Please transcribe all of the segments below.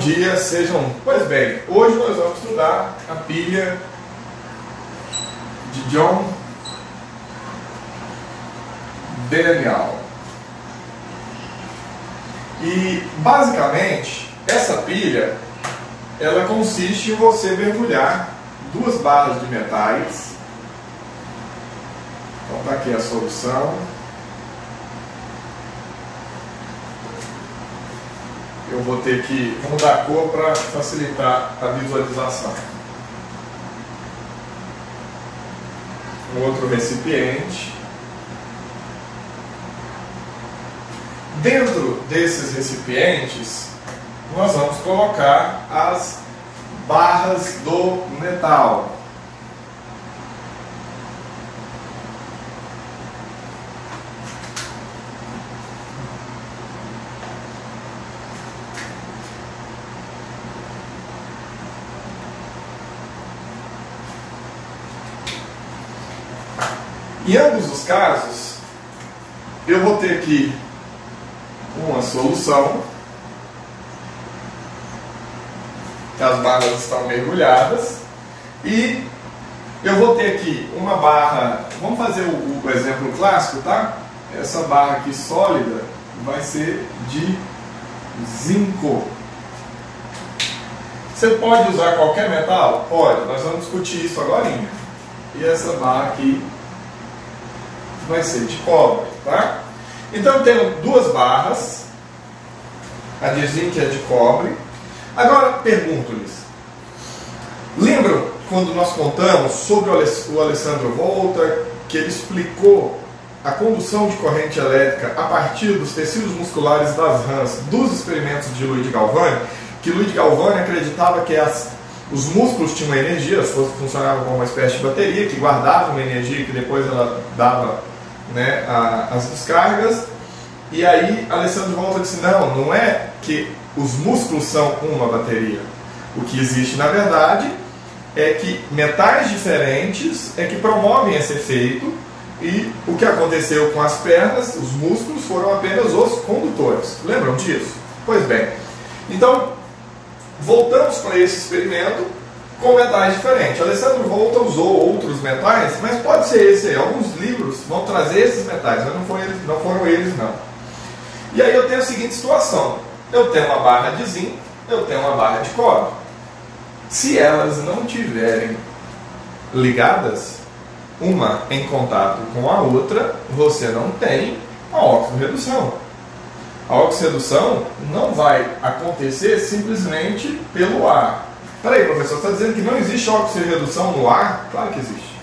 dia, sejam... Pois bem, hoje nós vamos estudar a pilha de John Daniel. E, basicamente, essa pilha, ela consiste em você mergulhar duas barras de metais. Então, está aqui a solução. Eu vou ter que mudar a cor para facilitar a visualização. Um outro recipiente. Dentro desses recipientes, nós vamos colocar as barras do metal. Em ambos os casos, eu vou ter aqui uma solução, que as barras estão mergulhadas, e eu vou ter aqui uma barra, vamos fazer o exemplo clássico, tá? Essa barra aqui sólida vai ser de zinco. Você pode usar qualquer metal? Pode, nós vamos discutir isso agora. E essa barra aqui vai ser de cobre, tá? Então eu tenho duas barras, a de zinco e a de cobre. Agora pergunto-lhes, lembram quando nós contamos sobre o Alessandro Volta, que ele explicou a condução de corrente elétrica a partir dos tecidos musculares das rãs dos experimentos de Luigi Galvani, que Luigi Galvani acreditava que os músculos tinham energia, funcionavam como uma espécie de bateria, que guardava uma energia que depois ela dava, né, as descargas. E aí Alessandro Volta disse, não é que os músculos são uma bateria. O que existe na verdade é que metais diferentes é que promovem esse efeito, e o que aconteceu com as pernas, os músculos, foram apenas os condutores. Lembram disso? Pois bem, então voltamos para esse experimento com metais diferentes. Alessandro Volta usou outros metais, mas pode ser esse aí. Alguns livros vão trazer esses metais, mas não foram eles não. E aí eu tenho a seguinte situação: eu tenho uma barra de zinco, eu tenho uma barra de cobre. Se elas não tiverem ligadas, uma em contato com a outra, você não tem a oxirredução. A oxirredução não vai acontecer simplesmente pelo ar. Peraí, professor, você está dizendo que não existe oxirredução no ar? Claro que existe.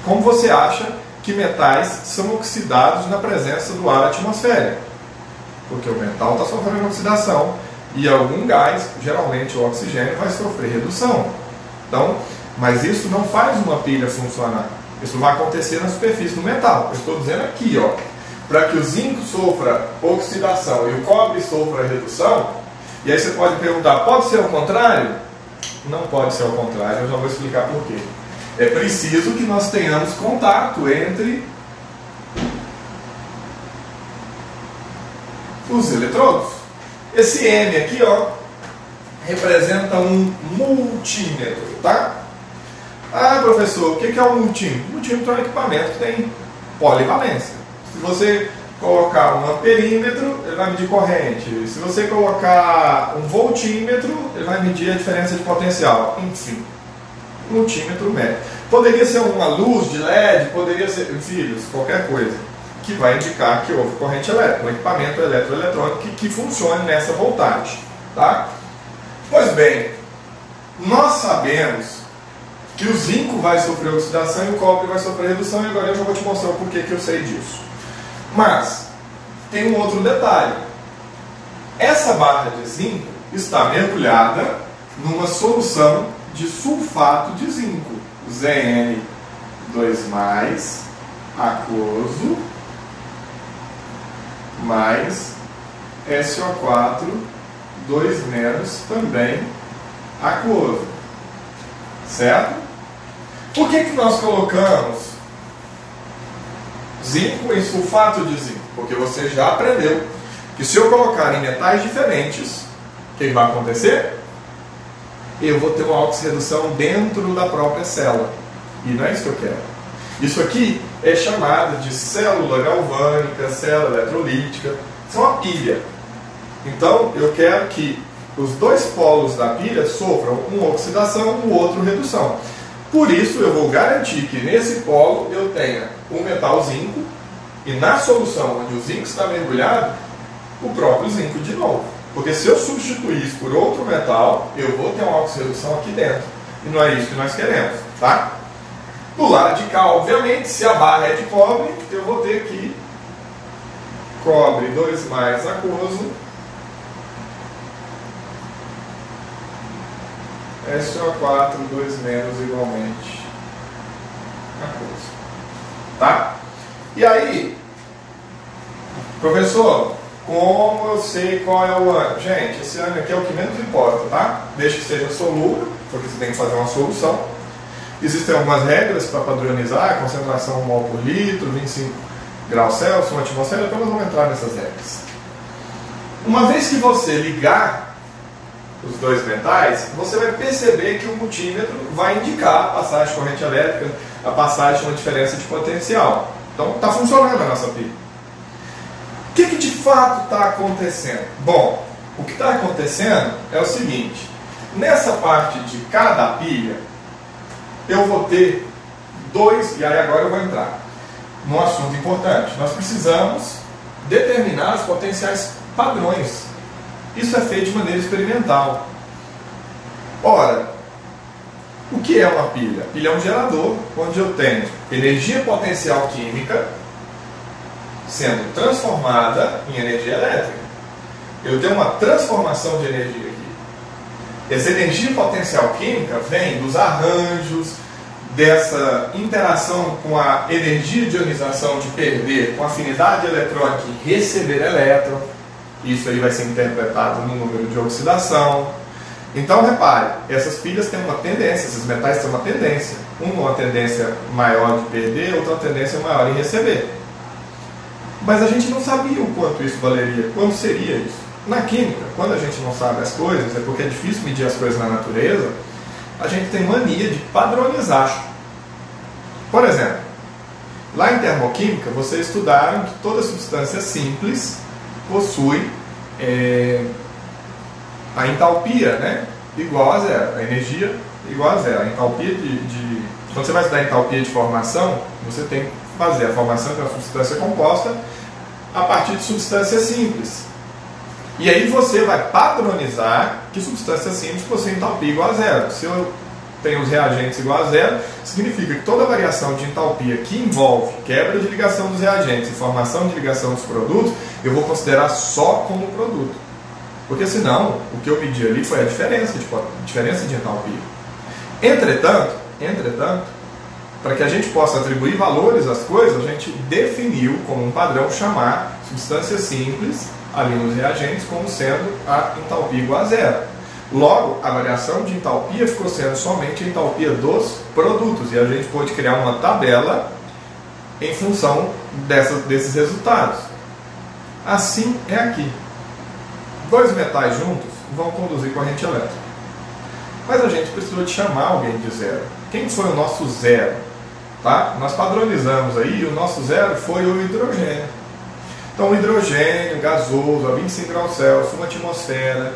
Como você acha que metais são oxidados na presença do ar atmosférico? Porque o metal está sofrendo oxidação e algum gás, geralmente o oxigênio, vai sofrer redução. Então, mas isso não faz uma pilha funcionar. Isso vai acontecer na superfície do metal. Eu estou dizendo aqui, ó, para que o zinco sofra oxidação e o cobre sofra redução. E aí você pode perguntar, pode ser ao contrário? Não pode ser ao contrário, eu já vou explicar por quê. É preciso que nós tenhamos contato entre os eletrodos. Esse M aqui, ó, representa um multímetro, tá? Ah, professor, o que é um multímetro? O multímetro é um equipamento que tem polivalência. Se você colocar um amperímetro, ele vai medir corrente. Se você colocar um voltímetro, ele vai medir a diferença de potencial. Enfim, multímetro mede. Poderia ser uma luz de LED, poderia ser, filhos, qualquer coisa que vai indicar que houve corrente elétrica, um equipamento eletroeletrônico que funcione nessa voltagem, tá? Pois bem, nós sabemos que o zinco vai sofrer oxidação e o cobre vai sofrer redução, e agora eu já vou te mostrar o porquê que eu sei disso. Mas tem um outro detalhe. Essa barra de zinco está mergulhada numa solução de sulfato de zinco, Zn2+, aquoso, mais SO4, 2- também aquoso. Certo? Por que nós colocamos zinco em sulfato de zinco? Porque você já aprendeu que se eu colocar em metais diferentes, que vai acontecer? Eu vou ter uma oxirredução dentro da própria célula. E não é isso que eu quero. Isso aqui é chamado de célula galvânica, célula eletrolítica. Isso é uma pilha. Então, eu quero que os dois polos da pilha sofram uma oxidação e o outro redução. Por isso, eu vou garantir que nesse polo eu tenha o metal zinco e na solução onde o zinco está mergulhado, o próprio zinco de novo. Porque se eu substituir isso por outro metal, eu vou ter uma oxirredução aqui dentro. E não é isso que nós queremos, tá? Do lado de cá, obviamente, se a barra é de cobre, eu vou ter aqui cobre 2 mais aquoso, SO4 2 menos igualmente aquoso. Tá? E aí, professor, como eu sei qual é o ânion? Gente, esse ânion aqui é o que menos importa, tá? Desde que seja solúvel, porque você tem que fazer uma solução. Existem algumas regras para padronizar, concentração mol por litro, 25 graus Celsius, 1 atmosfera, então nós vamos entrar nessas regras. Uma vez que você ligar os dois metais, você vai perceber que o multímetro vai indicar a passagem de corrente elétrica, a passagem de uma diferença de potencial. Então está funcionando a nossa pilha. O que de fato está acontecendo? Bom, o que está acontecendo é o seguinte: nessa parte de cada pilha, eu vou ter dois, e aí agora eu vou entrar num assunto importante. Nós precisamos determinar os potenciais padrões. Isso é feito de maneira experimental. Ora, o que é uma pilha? A pilha é um gerador onde eu tenho energia potencial química sendo transformada em energia elétrica. Eu tenho uma transformação de energia aqui. Essa energia potencial química vem dos arranjos, dessa interação com a energia de ionização de perder, com a afinidade eletrônica e receber elétron. Isso aí vai ser interpretado no número de oxidação. Então, repare, essas pilhas têm uma tendência, esses metais têm uma tendência. Uma tendência maior de perder, outra tendência maior em receber. Mas a gente não sabia o quanto isso valeria, quanto seria isso. Na química, quando a gente não sabe as coisas, é porque é difícil medir as coisas na natureza, a gente tem mania de padronizar. Por exemplo, lá em termoquímica, vocês estudaram que toda substância simples possui a entalpia, né, igual a zero, a energia igual a zero. A entalpia quando você vai estudar a entalpia de formação, você tem que fazer a formação de uma substância composta a partir de substâncias simples. E aí você vai padronizar que substâncias simples possuem entalpia igual a zero. Se eu tenho os reagentes igual a zero, significa que toda variação de entalpia que envolve quebra de ligação dos reagentes e formação de ligação dos produtos, eu vou considerar só como produto. Porque senão, o que eu medi ali foi a diferença de entalpia. Entretanto, para que a gente possa atribuir valores às coisas, a gente definiu como um padrão chamar substâncias simples ali nos reagentes como sendo a entalpia igual a zero. Logo, a variação de entalpia ficou sendo somente a entalpia dos produtos, e a gente pôde criar uma tabela em função desses resultados. Assim é aqui. Dois metais juntos vão conduzir corrente elétrica. Mas a gente precisou de chamar alguém de zero. Quem foi o nosso zero? Tá? Nós padronizamos aí, e o nosso zero foi o hidrogênio. Então, o hidrogênio gasoso a 25 graus Celsius, 1 atmosfera,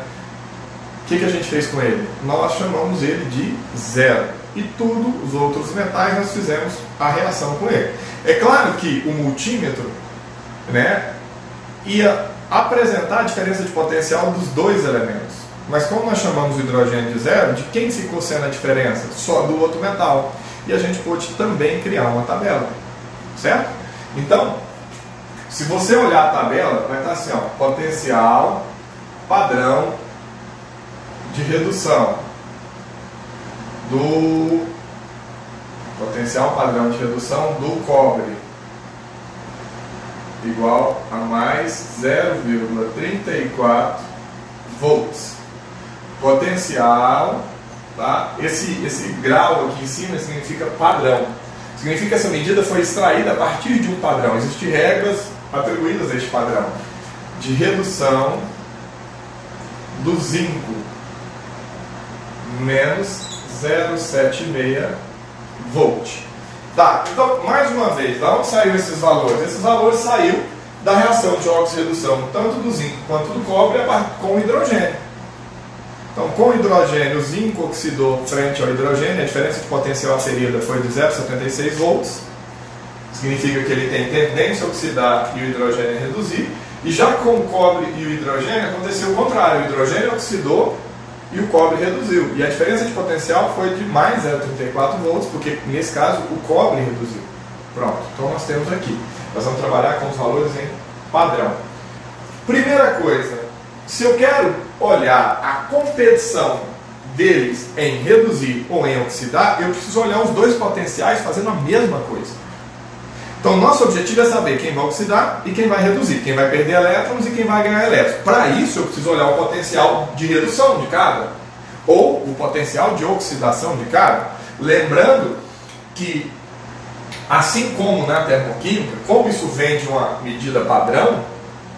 o que a gente fez com ele? Nós chamamos ele de zero. E tudo, os outros metais, nós fizemos a reação com ele. É claro que o multímetro, né, ia apresentar a diferença de potencial dos dois elementos. Mas como nós chamamos o hidrogênio de zero, de quem ficou sendo a diferença? Só do outro metal. E a gente pôde também criar uma tabela. Certo? Então, se você olhar a tabela, vai estar assim, ó, potencial padrão de redução do potencial padrão de redução do cobre igual a mais 0,34 volts. Potencial, tá? Esse grau aqui em cima significa padrão. Significa que essa medida foi extraída a partir de um padrão. Existem regras atribuídas a este padrão de redução do zinco menos 0,76 volt. Tá, então, mais uma vez, da onde saiu esses valores? Esses valores saíram da reação de oxi-redução, tanto do zinco quanto do cobre, com o hidrogênio. Então, com o hidrogênio, o zinco oxidou frente ao hidrogênio, a diferença de potencial aferida foi de 0,76 volts, significa que ele tem tendência a oxidar e o hidrogênio a reduzir, e já com o cobre e o hidrogênio aconteceu o contrário, o hidrogênio oxidou e o cobre reduziu, e a diferença de potencial foi de mais 0,34 volts, porque nesse caso o cobre reduziu. Pronto, então nós temos aqui, nós vamos trabalhar com os valores em padrão. Primeira coisa, se eu quero olhar a competição deles em reduzir ou em oxidar, eu preciso olhar os dois potenciais fazendo a mesma coisa. Então, nosso objetivo é saber quem vai oxidar e quem vai reduzir, quem vai perder elétrons e quem vai ganhar elétrons. Para isso, eu preciso olhar o potencial de redução de cada, ou o potencial de oxidação de cada. Lembrando que, assim como na termoquímica, como isso vem de uma medida padrão,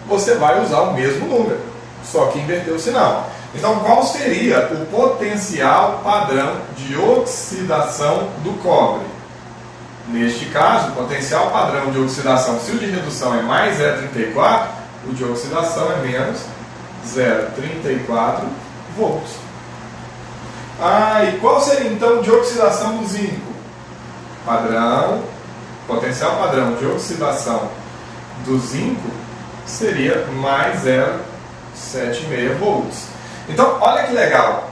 você vai usar o mesmo número, só que inverter o sinal. Então, qual seria o potencial padrão de oxidação do cobre? Neste caso, o potencial padrão de oxidação, se o de redução é mais 0,34, o de oxidação é menos 0,34 volts. E qual seria então o de oxidação do zinco? Potencial padrão de oxidação do zinco seria mais 0,76 volts. Então, olha que legal.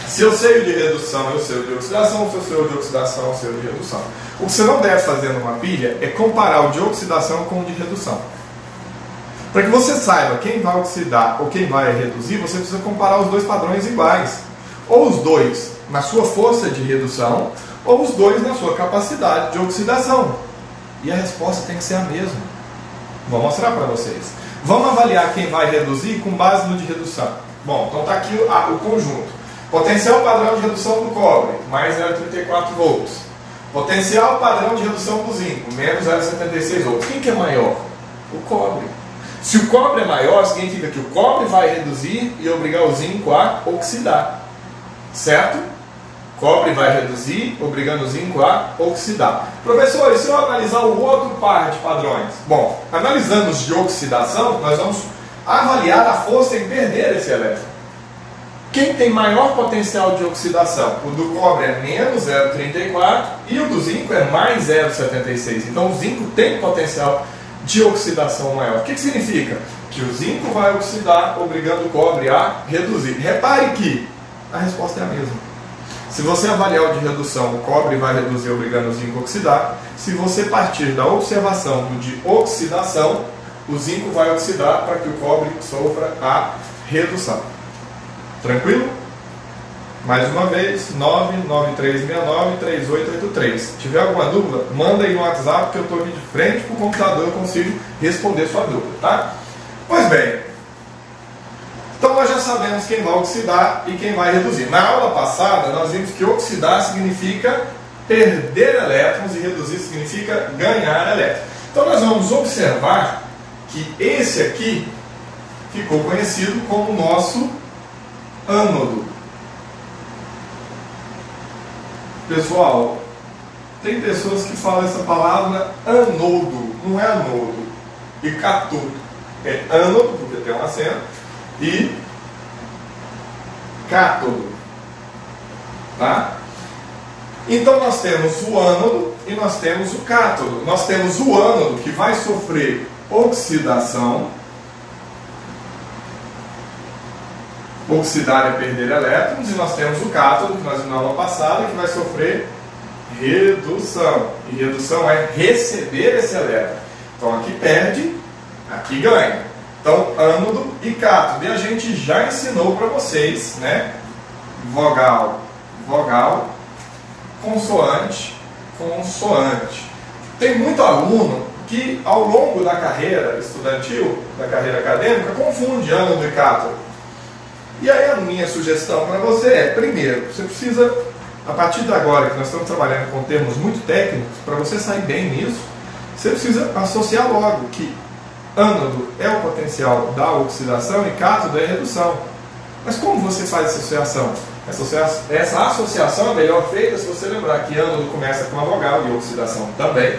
Se eu sei o de redução, eu sei o de oxidação. Se eu sei o de oxidação, eu sei o de redução. O que você não deve fazer numa pilha é comparar o de oxidação com o de redução. Para que você saiba quem vai oxidar ou quem vai reduzir, você precisa comparar os dois padrões iguais. Ou os dois na sua força de redução, ou os dois na sua capacidade de oxidação. E a resposta tem que ser a mesma. Vou mostrar para vocês. Vamos avaliar quem vai reduzir com base no de redução. Bom, então está aqui o conjunto. Potencial padrão de redução do cobre, mais 0,34 volts. Potencial padrão de redução do zinco, menos 0,76 volts. Quem que é maior? O cobre. Se o cobre é maior, significa que o cobre vai reduzir e obrigar o zinco a oxidar. Certo? Cobre vai reduzir, obrigando o zinco a oxidar. Professor, e se eu analisar o outro par de padrões? Bom, analisando os de oxidação, nós vamos avaliar a força em perder esse elétron. Quem tem maior potencial de oxidação? O do cobre é menos 0,34 e o do zinco é mais 0,76. Então o zinco tem potencial de oxidação maior. O que significa? Que o zinco vai oxidar, obrigando o cobre a reduzir. Repare que a resposta é a mesma. Se você avaliar o de redução, o cobre vai reduzir, obrigando o zinco a oxidar. Se você partir da observação do de oxidação, o zinco vai oxidar para que o cobre sofra a redução. Tranquilo? Mais uma vez, 99369-3883. Se tiver alguma dúvida, manda aí no WhatsApp que eu estou aqui de frente para o computador, eu consigo responder sua dúvida, tá? Pois bem, então nós já sabemos quem vai oxidar e quem vai reduzir. Na aula passada, nós vimos que oxidar significa perder elétrons e reduzir significa ganhar elétrons. Então nós vamos observar que esse aqui ficou conhecido como nosso ânodo. Pessoal, tem pessoas que falam essa palavra anodo, não é anodo, e catodo. É ânodo, porque tem um acento, e cátodo. Tá? Então nós temos o ânodo e nós temos o cátodo. Nós temos o ânodo que vai sofrer oxidação. Oxidar é perder elétrons, e nós temos o cátodo, que nós vimos na aula passada, que vai sofrer redução. E redução é receber esse elétron. Então aqui perde, aqui ganha. Então ânodo e cátodo. E a gente já ensinou para vocês, né? Vogal, vogal, consoante, consoante. Tem muito aluno que ao longo da carreira estudantil, da carreira acadêmica, confunde ânodo e cátodo. E aí a minha sugestão para você é, primeiro, você precisa, a partir de agora que nós estamos trabalhando com termos muito técnicos, para você sair bem nisso, você precisa associar logo que ânodo é o potencial da oxidação e cátodo é a redução. Mas como você faz essa associação? Essa associação é melhor feita se você lembrar que ânodo começa com a vogal e oxidação também,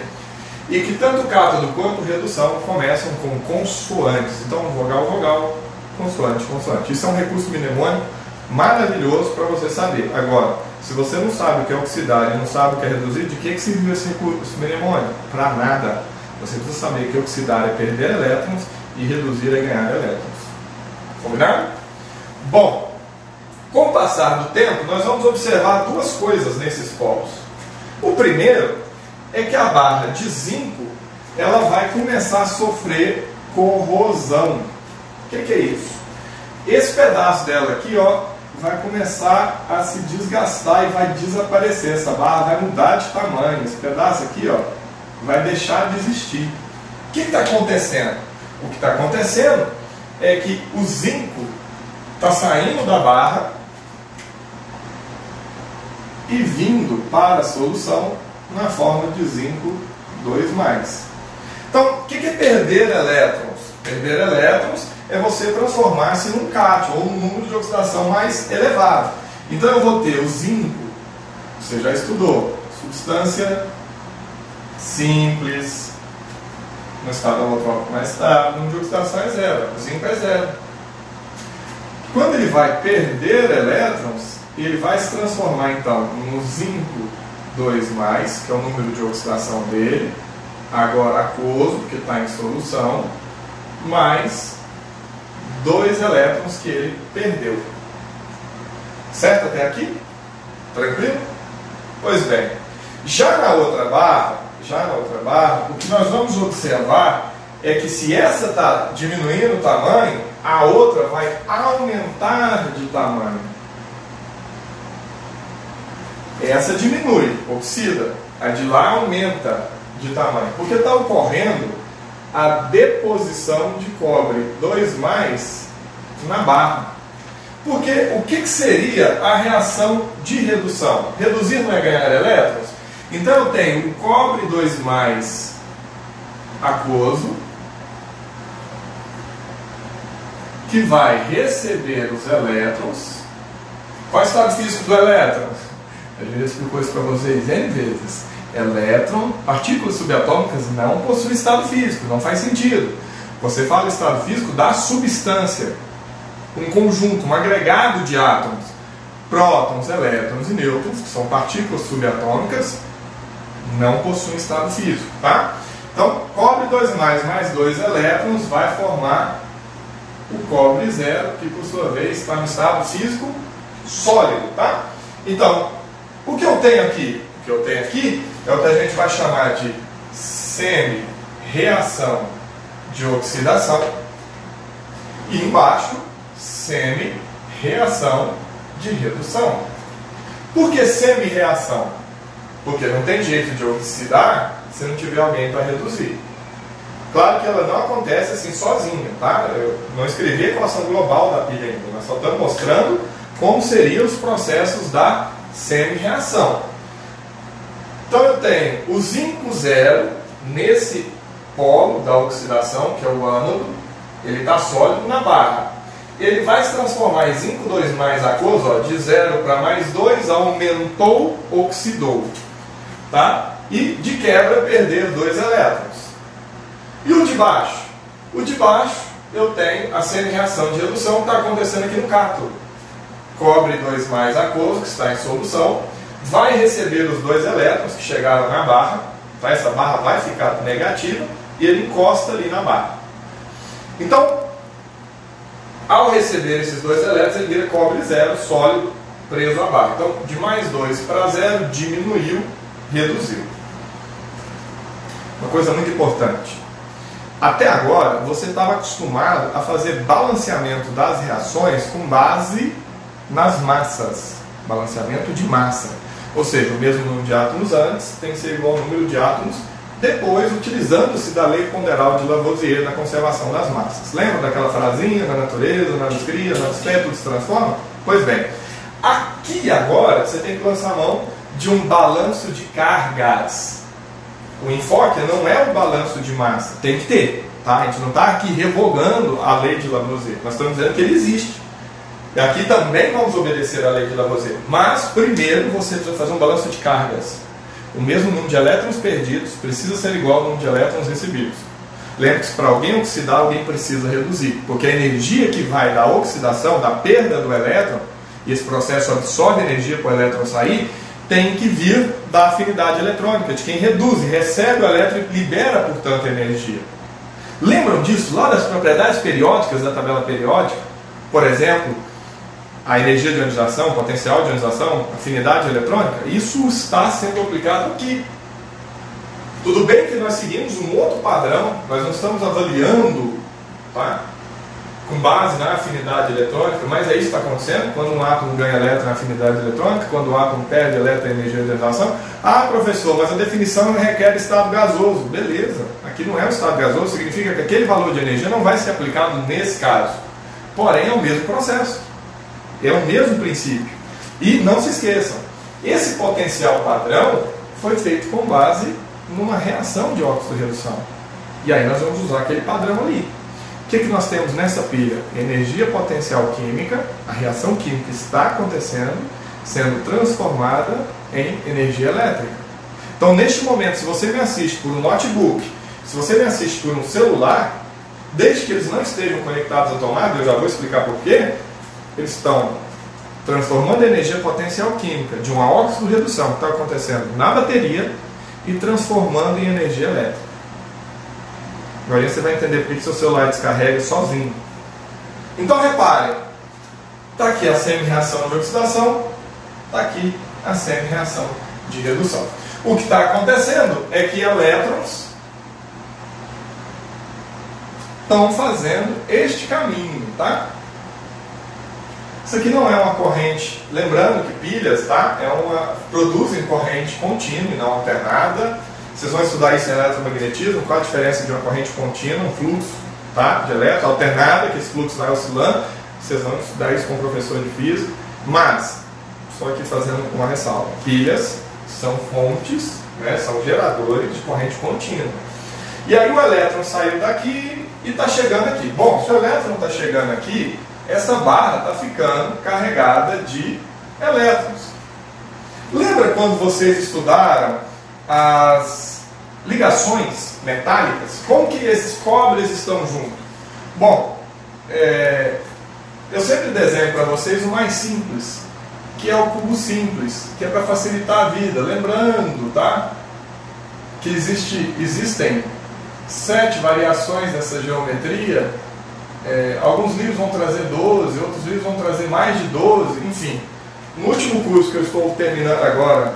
e que tanto cátodo quanto redução começam com consoantes. Então, vogal, vogal, consoante, consoante. Isso é um recurso mnemônico maravilhoso para você saber. Agora, se você não sabe o que é oxidar e não sabe o que é reduzir, de que serviu esse recurso mnemônico? Para nada. Você precisa saber que oxidar é perder elétrons e reduzir é ganhar elétrons. Combinado? Bom, com o passar do tempo, nós vamos observar duas coisas nesses polos. O primeiro é que a barra de zinco ela vai começar a sofrer corrosão. O que é isso? Esse pedaço dela aqui, ó, vai começar a se desgastar e vai desaparecer. Essa barra vai mudar de tamanho. Esse pedaço aqui, ó, vai deixar de existir. O que está acontecendo? O que está acontecendo é que o zinco está saindo da barra e vindo para a solução na forma de zinco 2+. Então, o que é perder elétrons? Perder elétrons é você transformar-se num cátion, ou num número de oxidação mais elevado. Então eu vou ter o zinco, você já estudou, substância simples, no estado alotrópico mais estável, o número de oxidação é 0, o zinco é 0. Quando ele vai perder elétrons, ele vai se transformar então no zinco 2+, que é o número de oxidação dele, agora aquoso, porque está em solução, mais 2 elétrons que ele perdeu. Certo até aqui? Tranquilo? Pois bem, já na outra barra, o que nós vamos observar é que se essa está diminuindo o tamanho, a outra vai aumentar de tamanho. Essa diminui, oxida, a de lá aumenta de tamanho, porque está ocorrendo a deposição de cobre 2+ na barra. Porque o que seria a reação de redução? Reduzir não é ganhar elétrons? Então eu tenho o cobre 2+ aquoso, que vai receber os elétrons. Qual é o estado físico do elétron? A gente já explicou isso para vocês N vezes. Elétron, partículas subatômicas não possuem estado físico, não faz sentido. Você fala estado físico da substância, um conjunto, um agregado de átomos, prótons, elétrons e nêutrons, que são partículas subatômicas, não possuem estado físico, tá? Então, cobre 2+ mais 2 elétrons vai formar o cobre 0, que por sua vez está no estado físico sólido, tá? Então, o que eu tenho aqui? O que eu tenho aqui é o que a gente vai chamar de semi-reação de oxidação e embaixo, semi-reação de redução. Por que semi-reação? Porque não tem jeito de oxidar se não tiver alguém para reduzir. Claro que ela não acontece assim sozinha, tá? Eu não escrevi a equação global da pilha ainda, nós só estamos mostrando como seriam os processos da semi-reação. Então eu tenho o zinco 0 nesse polo da oxidação, que é o ânodo, ele está sólido na barra. Ele vai se transformar em zinco 2+ aquoso, ó, de 0 para +2, aumentou, oxidou. Tá? E de quebra perder 2 elétrons. E o de baixo? O de baixo eu tenho a semi-reação de redução que está acontecendo aqui no cátodo. Cobre 2+ aquoso, que está em solução, vai receber os 2 elétrons que chegaram na barra, tá? Essa barra vai ficar negativa e ele encosta ali na barra. Então, ao receber esses 2 elétrons, ele vira cobre 0, sólido, preso à barra. Então, de +2 para 0, diminuiu, reduziu. Uma coisa muito importante. Até agora, você estava acostumado a fazer balanceamento das reações com base nas massas. Balanceamento de massa. Ou seja, o mesmo número de átomos antes tem que ser igual ao número de átomos depois, utilizando-se da lei ponderal de Lavoisier na conservação das massas. Lembra daquela frasinha, na natureza, nada se cria, nada se cria, tudo se transforma? Pois bem, aqui agora você tem que lançar a mão de um balanço de cargas. O enfoque não é o balanço de massa, tem que ter, tá? A gente não está aqui revogando a lei de Lavoisier, nós estamos dizendo que ele existe. E aqui também vamos obedecer à lei de Lavoisier. Mas, primeiro, você precisa fazer um balanço de cargas. O mesmo número de elétrons perdidos precisa ser igual ao número de elétrons recebidos. Lembre-se, para alguém oxidar, alguém precisa reduzir. Porque a energia que vai da oxidação, da perda do elétron, e esse processo absorve energia para o elétron sair, tem que vir da afinidade eletrônica, de quem reduz, recebe o elétron e libera, portanto, energia. Lembram disso lá das propriedades periódicas da tabela periódica? Por exemplo, a energia de ionização, potencial de ionização, afinidade eletrônica, isso está sendo aplicado aqui. Tudo bem que nós seguimos um outro padrão, nós não estamos avaliando, tá, com base na afinidade eletrônica, mas é isso que está acontecendo. Quando um átomo ganha elétron na afinidade eletrônica, quando o átomo perde elétron na energia de ionização. Ah, professor, mas a definição requer estado gasoso. Beleza, aqui não é um estado gasoso, significa que aquele valor de energia não vai ser aplicado nesse caso. Porém, é o mesmo processo. É o mesmo princípio. E não se esqueçam, esse potencial padrão foi feito com base numa reação de óxido-redução. E aí nós vamos usar aquele padrão ali. O que nós temos nessa pilha? Energia potencial química, a reação química está acontecendo, sendo transformada em energia elétrica. Então, neste momento, se você me assiste por um notebook, se você me assiste por um celular, desde que eles não estejam conectados à tomada, eu já vou explicar por quê, eles estão transformando a energia potencial química de uma óxido-redução que está acontecendo na bateria e transformando em energia elétrica. Agora você vai entender por que seu celular descarrega sozinho. Então reparem, está aqui a semi-reação de oxidação, está aqui a semi-reação de redução. O que está acontecendo é que elétrons estão fazendo este caminho, tá? Isso aqui não é uma corrente, lembrando que pilhas, tá? Produzem corrente contínua e não alternada. Vocês vão estudar isso em eletromagnetismo, qual a diferença de uma corrente contínua, um fluxo, tá, de elétron, alternada, que esse fluxo vai oscilando. Vocês vão estudar isso com o professor de física. Mas, só aqui fazendo uma ressalva, pilhas são fontes, né, são geradores de corrente contínua. E aí o elétron saiu daqui e está chegando aqui. Bom, se o elétron está chegando aqui, essa barra está ficando carregada de elétrons. Lembra quando vocês estudaram as ligações metálicas? Como que esses cobres estão juntos? Bom, eu sempre desenho para vocês o mais simples, que é o cubo simples, que é para facilitar a vida. Lembrando, tá, que existem 7 variações dessa geometria. Alguns livros vão trazer 12, outros livros vão trazer mais de 12, enfim. No último curso que eu estou terminando agora,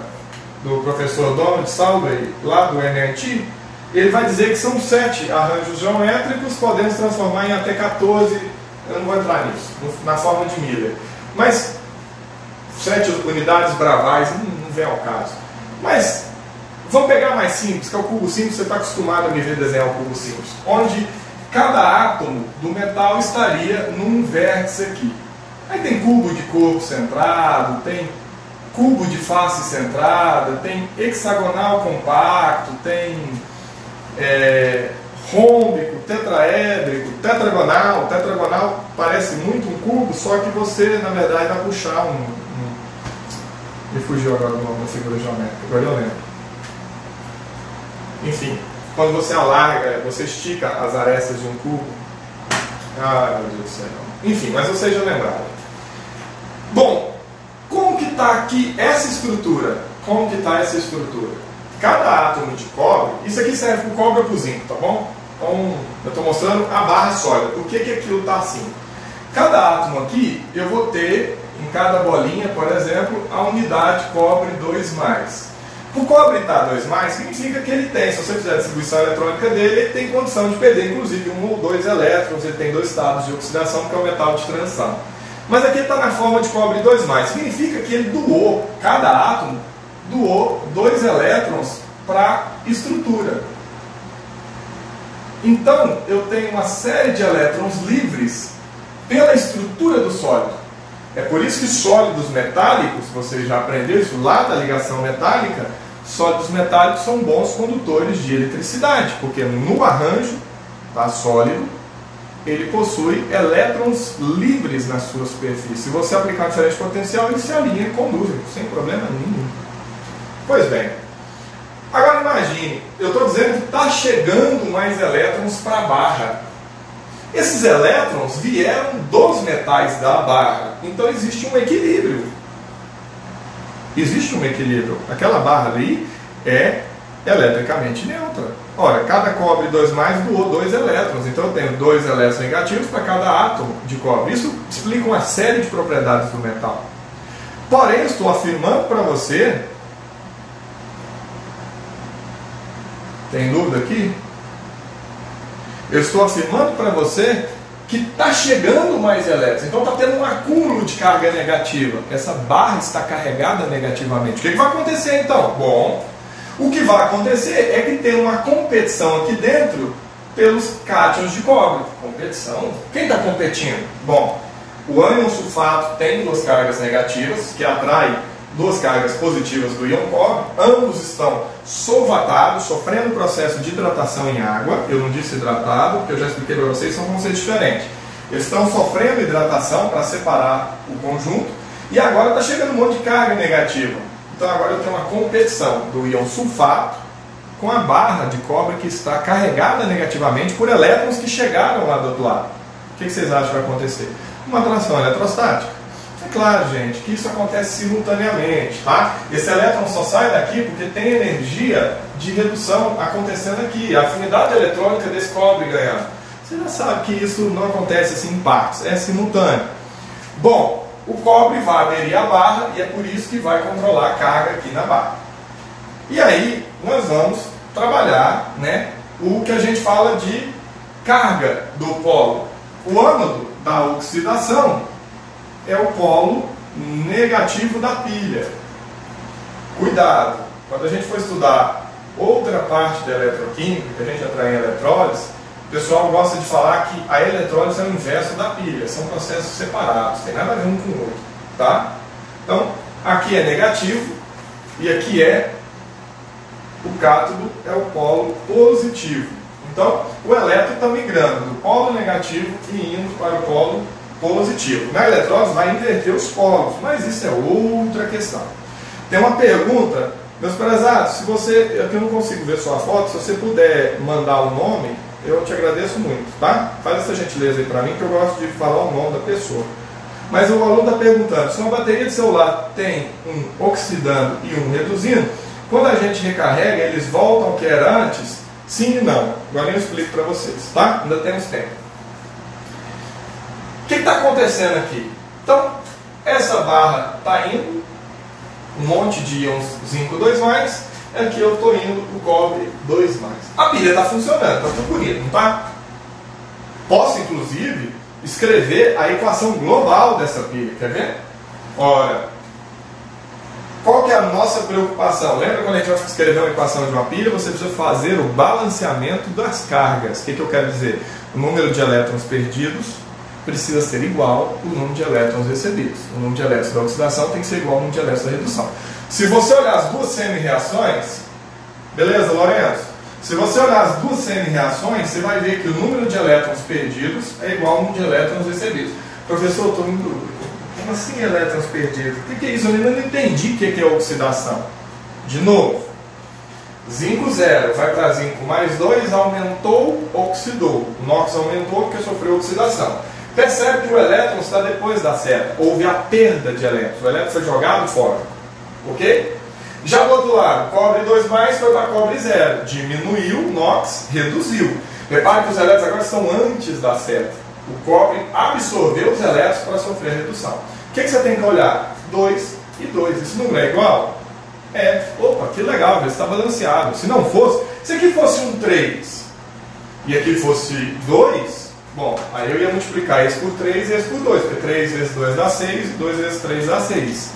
do professor Donald Salway, lá do MIT, ele vai dizer que são 7 arranjos geométricos, podemos transformar em até 14, eu não vou entrar nisso, na forma de Miller. Mas 7 unidades bravais não vem ao caso. Mas vamos pegar mais simples, que é o cubo simples. Você está acostumado a me ver desenhar o cubo simples, onde cada átomo do metal estaria num vértice aqui. Aí tem cubo de corpo centrado, tem cubo de face centrada, tem hexagonal compacto, tem rômbico, tetraédrico, tetragonal. Tetragonal parece muito um cubo, só que você, na verdade, vai puxar me fugiu agora do nome da figura geométrica, agora eu lembro. Enfim, quando você alarga, você estica as arestas de um cubo. Ah, meu Deus do céu. Enfim, mas vocês já lembraram. Bom, como que está aqui essa estrutura? Como que está essa estrutura? Cada átomo de cobre, isso aqui serve para o cobre ou para o zinco, tá bom? Então, eu estou mostrando a barra sólida. Por que aquilo está assim? Cada átomo aqui, eu vou ter, em cada bolinha, por exemplo, a unidade cobre 2+. O cobre está 2+, significa que ele tem, se você fizer a distribuição eletrônica dele, ele tem condição de perder, inclusive, 1 ou 2 elétrons, ele tem 2 estados de oxidação, que é o metal de transição. Mas aqui está na forma de cobre 2+, significa que ele doou, cada átomo doou 2 elétrons para a estrutura. Então, eu tenho uma série de elétrons livres pela estrutura do sólido. É por isso que sólidos metálicos, você já aprendeu isso lá da ligação metálica, sólidos metálicos são bons condutores de eletricidade, porque no arranjo, tá, sólido, ele possui elétrons livres na sua superfície. Se você aplicar diferente potencial, ele se alinha e conduz, sem problema nenhum. Pois bem, agora imagine, eu estou dizendo que está chegando mais elétrons para a barra. Esses elétrons vieram dos metais da barra, então existe um equilíbrio. Existe um equilíbrio. Aquela barra ali é eletricamente neutra. Ora, cada cobre 2+, doou 2 elétrons. Então eu tenho 2 elétrons negativos para cada átomo de cobre. Isso explica uma série de propriedades do metal. Porém, eu estou afirmando para você... Tem dúvida aqui? Eu estou afirmando para você que está chegando mais elétrons. Então está tendo um acúmulo de carga negativa. Essa barra está carregada negativamente. O que vai acontecer então? Bom... O que vai acontecer é que tem uma competição aqui dentro pelos cátions de cobre. Competição? Quem está competindo? Bom, o ânion sulfato tem 2 cargas negativas, que atrai 2 cargas positivas do íon cobre. Ambos estão solvatados, sofrendo o processo de hidratação em água. Eu não disse hidratado, porque eu já expliquei para vocês, são conceitos diferentes. Eles estão sofrendo hidratação para separar o conjunto. E agora está chegando um monte de carga negativa. Então agora eu tenho uma competição do íon sulfato com a barra de cobre que está carregada negativamente por elétrons que chegaram lá do outro lado. O que vocês acham que vai acontecer? Uma atração eletrostática. É claro, gente, que isso acontece simultaneamente, tá? Esse elétron só sai daqui porque tem energia de redução acontecendo aqui. A afinidade eletrônica desse cobre ganhando. Você já sabe que isso não acontece assim em partes, é simultâneo. Bom, o cobre vai aderir à barra e é por isso que vai controlar a carga aqui na barra. E aí nós vamos trabalhar, né, o que a gente fala de carga do polo. O ânodo da oxidação é o polo negativo da pilha. Cuidado, quando a gente for estudar outra parte da eletroquímica, que a gente entrar em eletrólise, o pessoal gosta de falar que a eletrólise é o inverso da pilha, são processos separados, tem nada a ver um com o outro, tá? Então, aqui é negativo e aqui é o cátodo, é o polo positivo. Então, o elétron está migrando do polo negativo e indo para o polo positivo. Na eletrólise vai inverter os polos, mas isso é outra questão. Tem uma pergunta, meus prezados, se você, aqui eu não consigo ver sua foto, se você puder mandar o nome, eu te agradeço muito, tá? Faz essa gentileza aí para mim, que eu gosto de falar o nome da pessoa. Mas o aluno está perguntando, se uma bateria de celular tem um oxidando e um reduzindo, quando a gente recarrega, eles voltam ao que era antes? Sim e não. Agora eu explico para vocês, tá? Ainda temos tempo. O que está acontecendo aqui? Então, essa barra está indo, um monte de íons zinco 2+, aqui eu estou indo o cobre 2+. A pilha está funcionando, está tudo bonito, não está? Posso, inclusive, escrever a equação global dessa pilha, quer ver? Ora, qual que é a nossa preocupação? Lembra quando a gente vai escrever uma equação de uma pilha, você precisa fazer o balanceamento das cargas. O que eu quero dizer? O número de elétrons perdidos precisa ser igual ao número de elétrons recebidos. O número de elétrons da oxidação tem que ser igual ao número de elétrons da redução. Se você olhar as duas semi-reações, beleza, Lourenço? Se você olhar as duas semi-reações, você vai ver que o número de elétrons perdidos é igual ao número de elétrons recebidos. Professor, estou em dúvida. Como assim elétrons perdidos? O que é isso? Eu ainda não entendi o que é oxidação. De novo, zinco 0 vai para zinco mais 2, aumentou, oxidou. O NOx aumentou porque sofreu oxidação. Percebe que o elétron está depois da seta. Houve a perda de elétrons. O elétron foi jogado fora. Ok? Já do outro lado, cobre 2+, foi para cobre 0. Diminuiu, NOx, reduziu. Repare que os elétrons agora estão antes da seta. O cobre absorveu os elétrons para sofrer a redução. O que você tem que olhar? 2 e 2. Esse número é igual? É. Opa, que legal, ele está balanceado. Se não fosse, se aqui fosse um 3 e aqui fosse 2, bom, aí eu ia multiplicar esse por 3 e esse por 2, porque 3 vezes 2 dá 6 e 2 vezes 3 dá 6.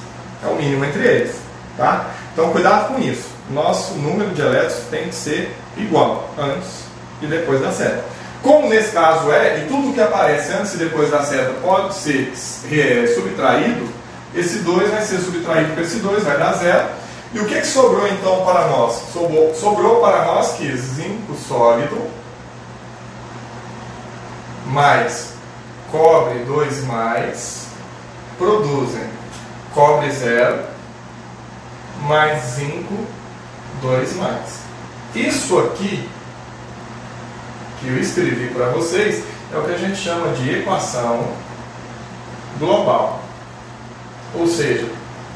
É o mínimo entre eles, tá? Então cuidado com isso. Nosso número de elétrons tem que ser igual antes e depois da seta. Como nesse caso é, e tudo que aparece antes e depois da seta pode ser subtraído, esse 2 vai ser subtraído por esse 2, vai dar 0. E o que sobrou então para nós? Sobrou para nós que zinco sólido mais cobre 2+, produzem cobre 0 mais zinco 2+. Isso aqui que eu escrevi para vocês é o que a gente chama de equação global. Ou seja,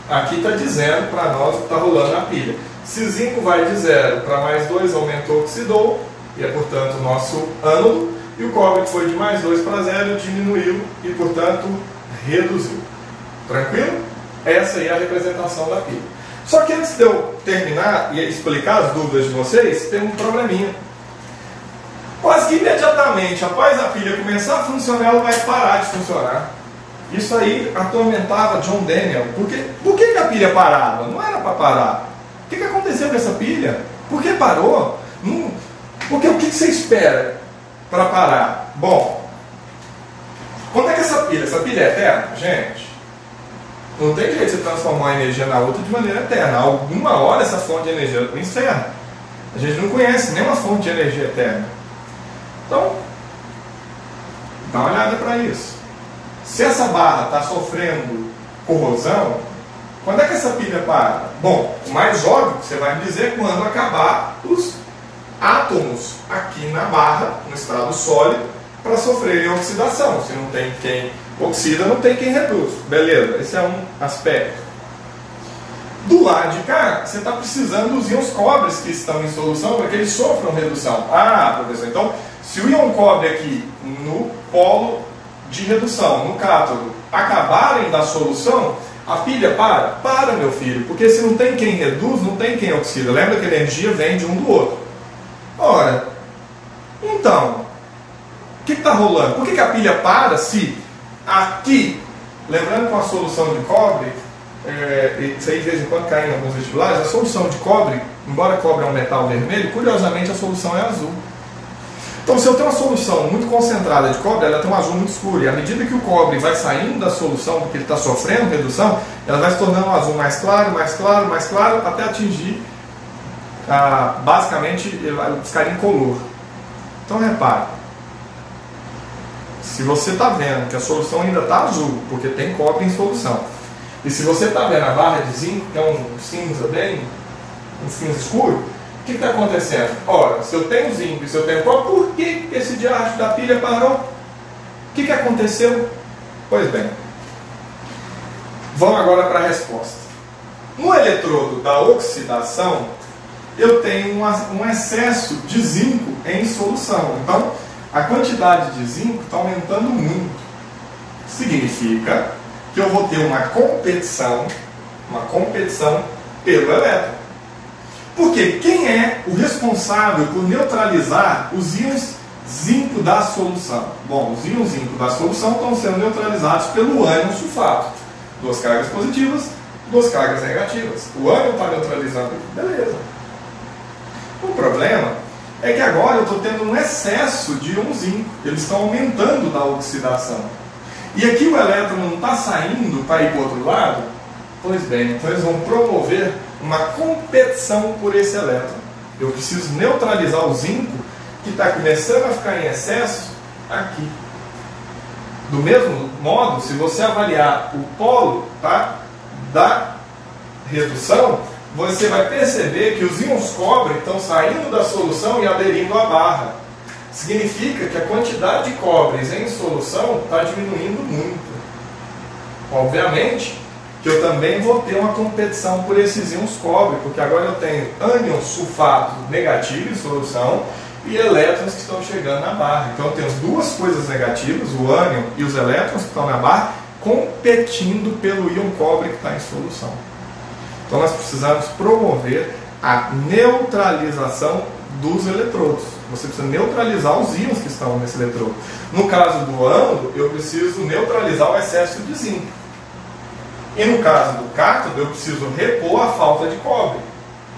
aqui está dizendo para nós o que está rolando na pilha. Se zinco vai de 0 para +2, aumentou, oxidou, e é portanto o nosso ânodo, e o cobre que foi de +2 para 0 diminuiu e portanto reduziu. Tranquilo? Essa aí é a representação da pilha. Só que antes de eu terminar e explicar as dúvidas de vocês, tem um probleminha. Quase que imediatamente após a pilha começar a funcionar, ela vai parar de funcionar. Isso aí atormentava John Daniel. Por que a pilha parava? Não era para parar. O que aconteceu com essa pilha? Por que parou? Porque o que você espera para parar? Bom, quando é que essa pilha é eterna, gente? Não tem jeito de você transformar uma energia na outra de maneira eterna. Alguma hora essa fonte de energia encerra. A gente não conhece nenhuma fonte de energia eterna. Então, dá uma olhada para isso. Se essa barra está sofrendo corrosão, quando é que essa pilha para? Bom, o mais óbvio que você vai me dizer é quando acabar os átomos aqui na barra, no estado sólido, para sofrerem oxidação. Se não tem quem oxida, não tem quem reduz. Beleza, esse é um aspecto. Do lado de cá, você está precisando dos íons cobres que estão em solução para que eles sofram redução. Ah, professor, então, se o íon cobre aqui no polo de redução, no cátodo, acabarem da solução, a pilha para? Para, meu filho, porque se não tem quem reduz, não tem quem oxida. Lembra que a energia vem de um do outro. Ora, então, o que está rolando? Por que a pilha para se aqui, lembrando com a solução de cobre, isso aí de vez em quando cai em alguns vestibulares, a solução de cobre, embora cobre é um metal vermelho, curiosamente a solução é azul. Então, se eu tenho uma solução muito concentrada de cobre, ela tem um azul muito escuro. E à medida que o cobre vai saindo da solução, porque ele está sofrendo redução, ela vai se tornando um azul mais claro, mais claro, mais claro, até atingir, basicamente, ele vai ficar incolor. Então, repare. Se você está vendo que a solução ainda está azul, porque tem cobre em solução, e se você está vendo a barra de zinco, que é um cinza um cinza escuro, o que está acontecendo? Ora, se eu tenho zinco e se eu tenho cobre, por que esse diacho da pilha parou? O que aconteceu? Pois bem, vamos agora para a resposta. No eletrodo da oxidação, eu tenho um excesso de zinco em solução. Então, a quantidade de zinco está aumentando muito. Significa que eu vou ter uma competição pelo elétron. Porque quem é o responsável por neutralizar os íons zinco da solução? Bom, os íons zinco da solução estão sendo neutralizados pelo ânion sulfato. 2 cargas positivas, 2 cargas negativas. O ânion está neutralizando. Beleza. O problema é que agora eu estou tendo um excesso de íon zinco. Eles estão aumentando da oxidação. E aqui o elétron não está saindo para ir para o outro lado? Pois bem, então eles vão promover uma competição por esse elétron. Eu preciso neutralizar o zinco que está começando a ficar em excesso aqui. Do mesmo modo, se você avaliar o polo da redução, você vai perceber que os íons cobre estão saindo da solução e aderindo à barra. Significa que a quantidade de cobres em solução está diminuindo muito. Obviamente que eu também vou ter uma competição por esses íons cobre, porque agora eu tenho ânion sulfato negativo em solução e elétrons que estão chegando na barra. Então eu tenho 2 coisas negativas, o ânion e os elétrons que estão na barra, competindo pelo íon cobre que está em solução. Então nós precisamos promover a neutralização dos eletrodos. Você precisa neutralizar os íons que estão nesse eletrodo. No caso do ânodo, eu preciso neutralizar o excesso de zinco. E no caso do cátodo, eu preciso repor a falta de cobre,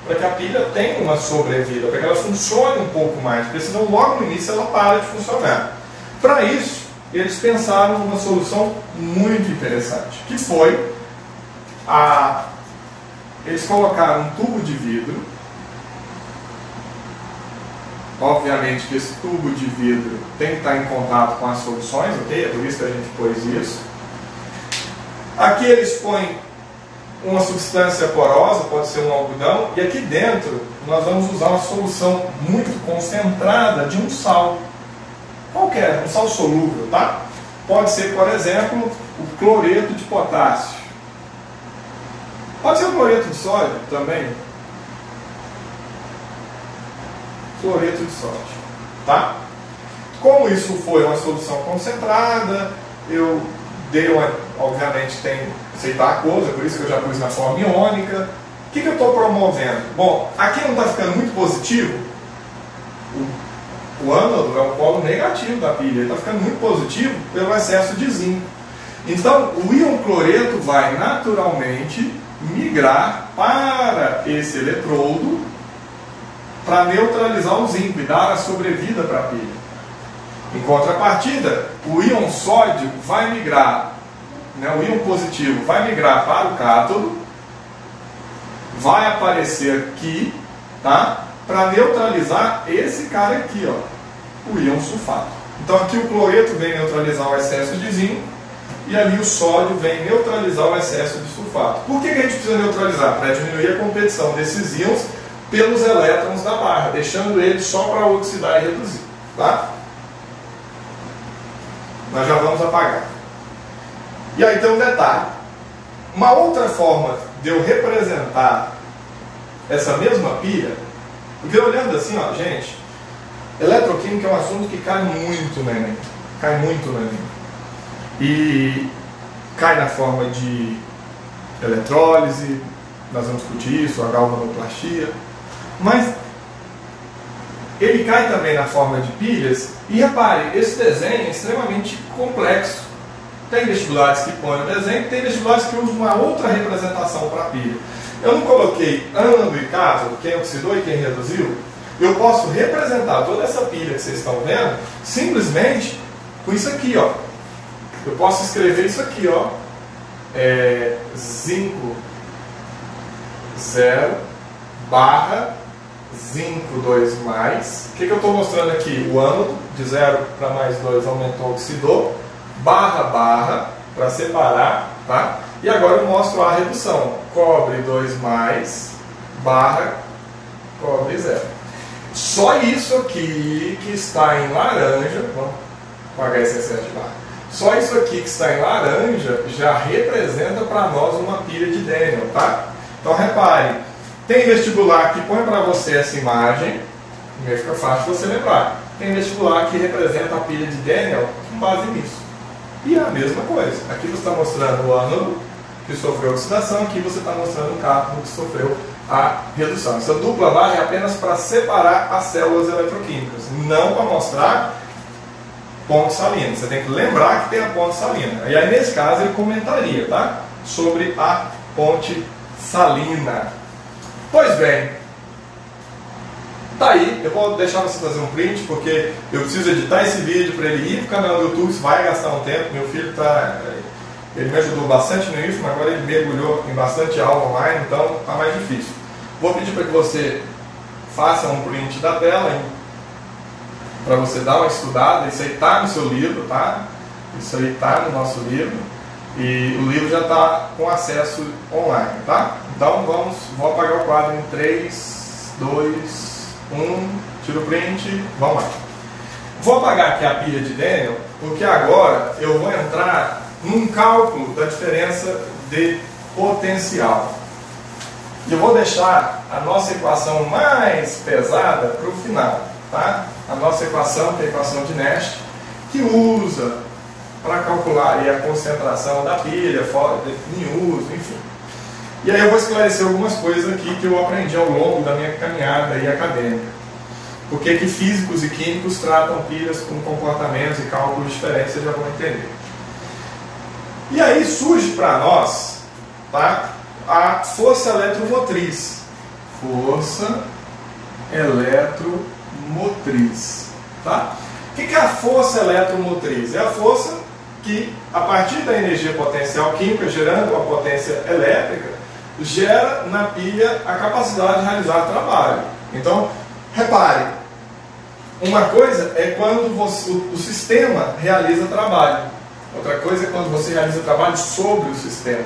para que a pilha tenha uma sobrevida, para que ela funcione um pouco mais, porque senão logo no início ela para de funcionar. Para isso, eles pensaram numa solução muito interessante, que foi eles colocaram um tubo de vidro Obviamente que esse tubo de vidro tem que estar em contato com as soluções, ok? É por isso que a gente pôs isso. Aqui eles põem uma substância porosa, pode ser um algodão, e aqui dentro nós vamos usar uma solução muito concentrada de um sal. Qualquer, um sal solúvel, tá? Pode ser, por exemplo, o cloreto de potássio. Pode ser o cloreto de sódio também. Cloreto de sódio, tá? Como isso foi uma solução concentrada, eu dei uma, obviamente tem aceitar a coisa, por isso que eu já pus na forma iônica. O que eu estou promovendo? Bom, aqui não está ficando muito positivo. O ânodo é o polo negativo da pilha, ele está ficando muito positivo pelo excesso de zinco. Então, o íon cloreto vai naturalmente migrar para esse eletrodo para neutralizar o zinco e dar a sobrevida para a pilha. Em contrapartida, o íon sódio vai migrar, né, o íon positivo vai migrar para o cátodo, vai aparecer aqui, tá, para neutralizar esse cara aqui, ó, o íon sulfato. Então aqui o cloreto vem neutralizar o excesso de zinco e ali o sódio vem neutralizar o excesso de sulfato. Por que a gente precisa neutralizar? Para diminuir a competição desses íons pelos elétrons da barra, deixando eles só para oxidar e reduzir, tá? Nós já vamos apagar. E aí tem um detalhe. Uma outra forma de eu representar essa mesma pilha, porque olhando assim, ó, gente, eletroquímica é um assunto que cai muito no Enem. Cai muito no Enem. E cai na forma de eletrólise, nós vamos discutir isso, a galvanoplastia, mas ele cai também na forma de pilhas. E repare, esse desenho é extremamente complexo. Tem vestibulares que põem o desenho, tem vestibulares que usam uma outra representação para a pilha. Eu não coloquei ânodo e cátodo, quem oxidou e quem reduziu. Eu posso representar toda essa pilha que vocês estão vendo simplesmente com isso aqui, ó. Eu posso escrever isso aqui, ó. Zinco 0 barra zinco 2 mais. O que eu estou mostrando aqui? O ânodo, de 0 para mais 2 aumentou, oxidou, barra, para separar, tá? E agora eu mostro a redução. Cobre 2 mais, barra, cobre 0. Só isso aqui que está em laranja, vamos apagar esse excesso de barra. Só isso aqui que está em laranja já representa para nós uma pilha de Daniell, tá? Então repare, tem vestibular que põe para você essa imagem, e aí fica fácil você lembrar. Tem vestibular que representa a pilha de Daniell com base nisso. E é a mesma coisa. Aqui você está mostrando o ânodo que sofreu oxidação, aqui você está mostrando o cátodo que sofreu a redução. Essa dupla barra é apenas para separar as células eletroquímicas, não para mostrar ponte salina. Você tem que lembrar que tem a ponte salina. E aí nesse caso ele comentaria, tá, sobre a ponte salina. Pois bem, tá aí. Eu vou deixar você fazer um print porque eu preciso editar esse vídeo para ele ir para o canal do YouTube. Isso vai gastar um tempo. Meu filho ele me ajudou bastante nisso, mas agora ele mergulhou em bastante aula online, então tá mais difícil. Vou pedir para que você faça um print da tela para você dar uma estudada. Isso aí está no seu livro, tá? Isso aí está no nosso livro. E o livro já está com acesso online, tá? Então vou apagar o quadro em 3, 2, 1, tiro o print, vamos lá. Vou apagar aqui a pilha de Daniell, porque agora eu vou entrar num cálculo da diferença de potencial. E eu vou deixar a nossa equação mais pesada para o final, tá? A nossa equação, que é a equação de Nernst, que usa para calcular aí a concentração da pilha, em uso, enfim. E aí eu vou esclarecer algumas coisas aqui que eu aprendi ao longo da minha caminhada aí acadêmica. Por que físicos e químicos tratam pilhas com comportamentos e cálculos diferentes, vocês já vão entender. E aí surge para nós, tá, a força eletromotriz. Força eletromotriz. Tá? O que é a força eletromotriz? É a força que, a partir da energia potencial química, gerando uma potência elétrica, gera na pilha a capacidade de realizar trabalho. Então, repare, uma coisa é quando o sistema realiza trabalho. Outra coisa é quando você realiza trabalho sobre o sistema.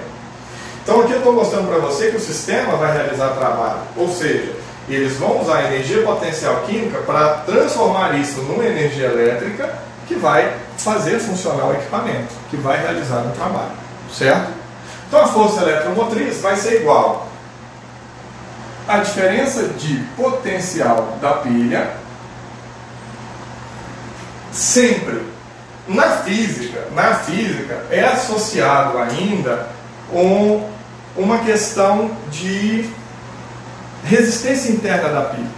Então aqui eu estou mostrando para você que o sistema vai realizar trabalho. Ou seja, eles vão usar a energia potencial química para transformar isso numa energia elétrica que vai fazer funcionar o equipamento, que vai realizar um trabalho. Certo? Então a força eletromotriz vai ser igual à diferença de potencial da pilha, sempre. Na física é associado ainda com uma questão de resistência interna da pilha.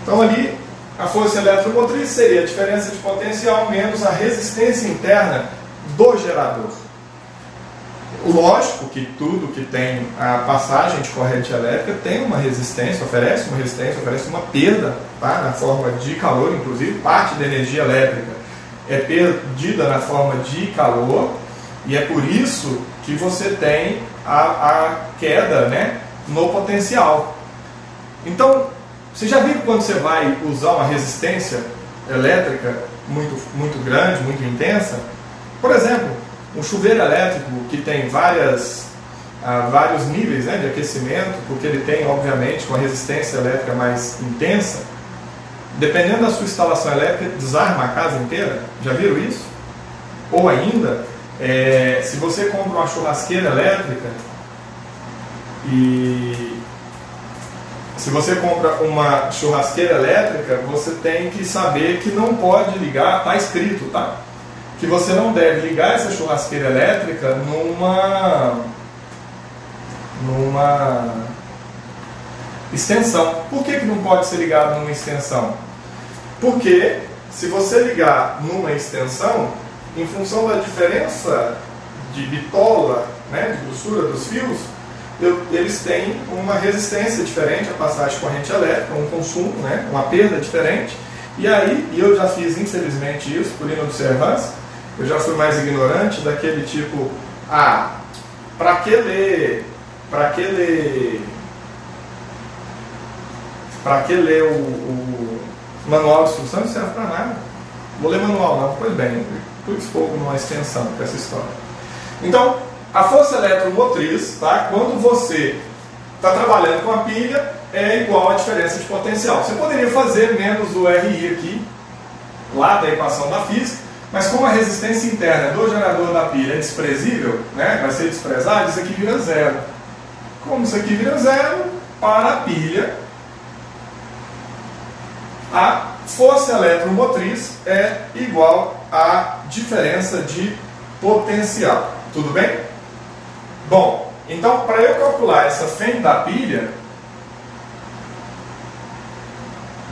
Então ali a força eletromotriz seria a diferença de potencial menos a resistência interna do gerador. Lógico que tudo que tem a passagem de corrente elétrica tem uma resistência, oferece uma perda, tá? Na forma de calor, inclusive parte da energia elétrica é perdida na forma de calor, e é por isso que você tem a queda, né, no potencial. Então, você já viu quando você vai usar uma resistência elétrica muito grande, muito intensa? Por exemplo, um chuveiro elétrico que tem vários níveis, né, de aquecimento, porque ele tem, obviamente, uma resistência elétrica mais intensa. Dependendo da sua instalação elétrica, desarma a casa inteira. Já viram isso? Ou ainda, se você compra uma churrasqueira elétrica você tem que saber que não pode ligar, está escrito, tá? Que você não deve ligar essa churrasqueira elétrica numa extensão. Por que não pode ser ligado numa extensão? Porque se você ligar numa extensão, em função da diferença de bitola, né, de grossura dos fios, eles têm uma resistência diferente à passagem de corrente elétrica, um consumo, né, uma perda diferente. E aí, eu já fiz infelizmente isso por inobservância, eu já fui mais ignorante daquele tipo, para que ler o manual de instrução? Não serve para nada. Vou ler manual não. Pois bem, pus fogo numa extensão com essa história. Então, a força eletromotriz, tá? Quando você está trabalhando com a pilha, é igual à diferença de potencial. Você poderia fazer menos o RI aqui, lá da equação da física, mas como a resistência interna do gerador da pilha é desprezível, né, vai ser desprezado, isso aqui vira zero. Como isso aqui vira zero, para a pilha, a força eletromotriz é igual à diferença de potencial. Tudo bem? Bom, então para eu calcular essa FEM da pilha,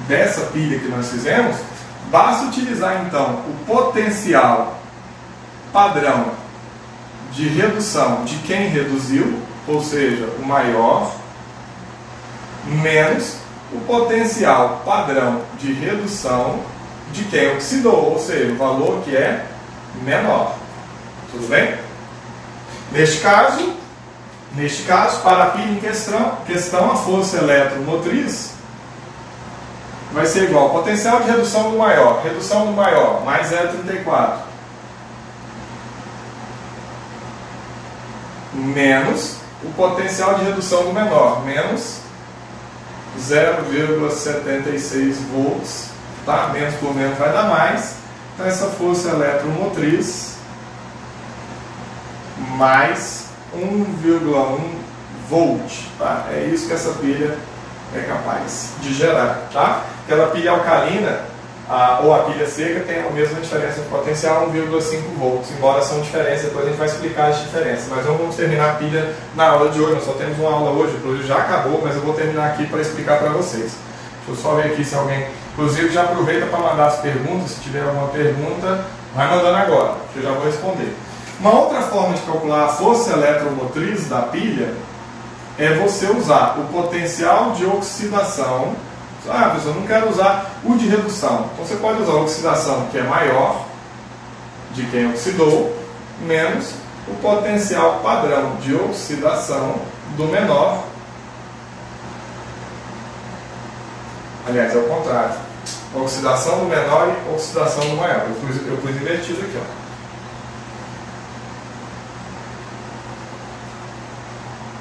dessa pilha que nós fizemos, basta utilizar então o potencial padrão de redução de quem reduziu, ou seja, o maior, menos o potencial padrão de redução de quem oxidou, ou seja, o valor que é menor. Tudo bem? Neste caso, para a pilha em questão, a força eletromotriz vai ser igual ao potencial de redução do maior, mais 0,34, menos o potencial de redução do menor, menos 0,76 volts, tá? Menos por menos vai dar mais. Então essa força eletromotriz mais 1,1 volt, tá? É isso que essa pilha é capaz de gerar, tá? Aquela pilha alcalina ou a pilha seca tem a mesma diferença de potencial, 1,5 volts, embora são diferenças, depois a gente vai explicar as diferenças. Mas vamos terminar a pilha na aula de hoje, nós só temos uma aula hoje, inclusive já acabou, mas eu vou terminar aqui para explicar para vocês. Deixa eu só ver aqui se alguém, inclusive já aproveita para mandar as perguntas, se tiver alguma pergunta, vai mandando agora, que eu já vou responder. Uma outra forma de calcular a força eletromotriz da pilha é você usar o potencial de oxidação. Pessoal, não quero usar o de redução. Então você pode usar a oxidação, que é maior de quem oxidou, menos o potencial padrão de oxidação do menor. Aliás, é o contrário. Oxidação do menor e oxidação do maior. Eu pus invertido aqui, ó.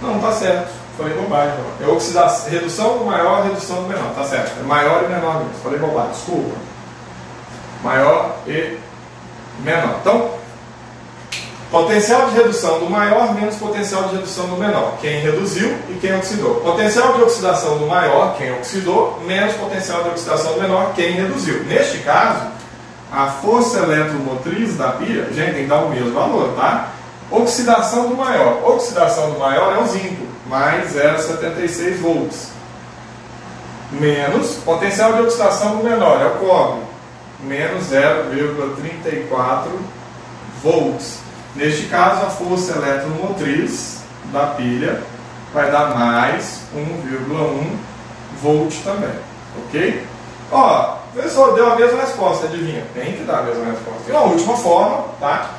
Não, tá certo. Falei bobagem. É redução do maior, redução do menor. Tá certo. É maior e menor mesmo. Falei bobagem. Desculpa. Maior e menor. Então, potencial de redução do maior menos potencial de redução do menor. Quem reduziu e quem oxidou. Potencial de oxidação do maior, quem oxidou, menos potencial de oxidação do menor, quem reduziu. Neste caso, a força eletromotriz da pilha, gente, tem que dar o mesmo valor, tá? Oxidação do maior. Oxidação do maior é o zinco, mais 0,76 volts. Menos potencial de oxidação do menor, é o cobre, menos 0,34 volts. Neste caso, a força eletromotriz da pilha vai dar mais 1,1 volt também. Ok? Ó, o professor deu a mesma resposta, adivinha? Tem que dar a mesma resposta. E a última forma, tá?